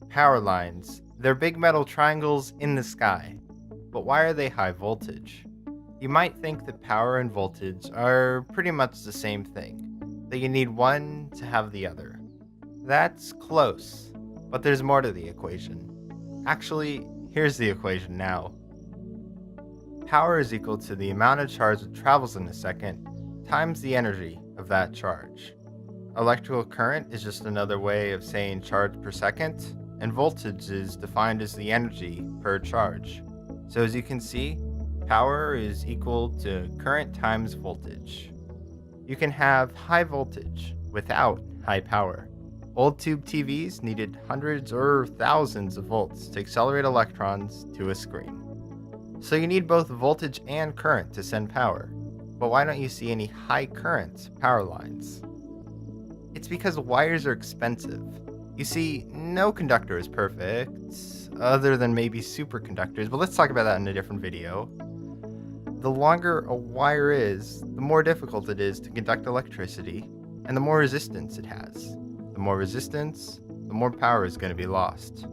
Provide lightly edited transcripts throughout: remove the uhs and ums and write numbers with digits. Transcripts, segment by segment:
Power lines. They're big metal triangles in the sky. But why are they high voltage? You might think that power and voltage are pretty much the same thing, that you need one to have the other. That's close, but there's more to the equation. Actually, here's the equation now. Power is equal to the amount of charge that travels in a second times the energy of that charge. Electrical current is just another way of saying charge per second, and voltage is defined as the energy per charge. So as you can see, power is equal to current times voltage. You can have high voltage without high power. Old tube TVs needed hundreds or thousands of volts to accelerate electrons to a screen. So you need both voltage and current to send power. But why don't you see any high current power lines? It's because wires are expensive. You see, no conductor is perfect, other than maybe superconductors, but let's talk about that in a different video. The longer a wire is, the more difficult it is to conduct electricity, and the more resistance it has. The more resistance, the more power is going to be lost.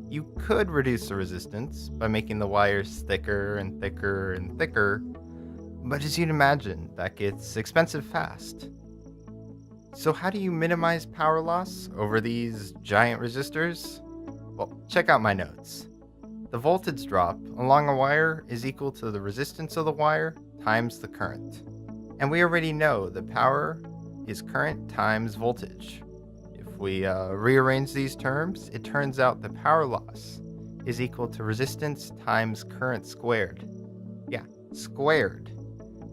You could reduce the resistance by making the wires thicker and thicker and thicker, but as you'd imagine, that gets expensive fast. So how do you minimize power loss over these giant resistors? Well, check out my notes. The voltage drop along a wire is equal to the resistance of the wire times the current. And we already know that power is current times voltage. If we rearrange these terms, it turns out the power loss is equal to resistance times current squared. Yeah, squared.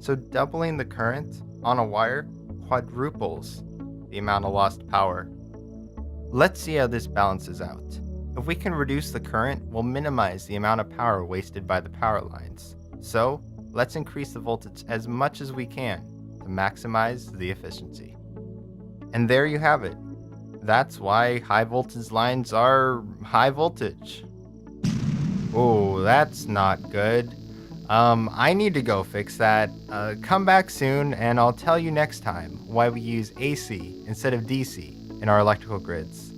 So doubling the current on a wire quadruples the amount of lost power. Let's see how this balances out. If we can reduce the current, we'll minimize the amount of power wasted by the power lines. So, let's increase the voltage as much as we can to maximize the efficiency. And there you have it. That's why high voltage lines are high voltage. Oh, that's not good. I need to go fix that. Come back soon, and I'll tell you next time why we use AC instead of DC in our electrical grids.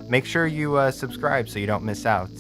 Make sure you subscribe so you don't miss out.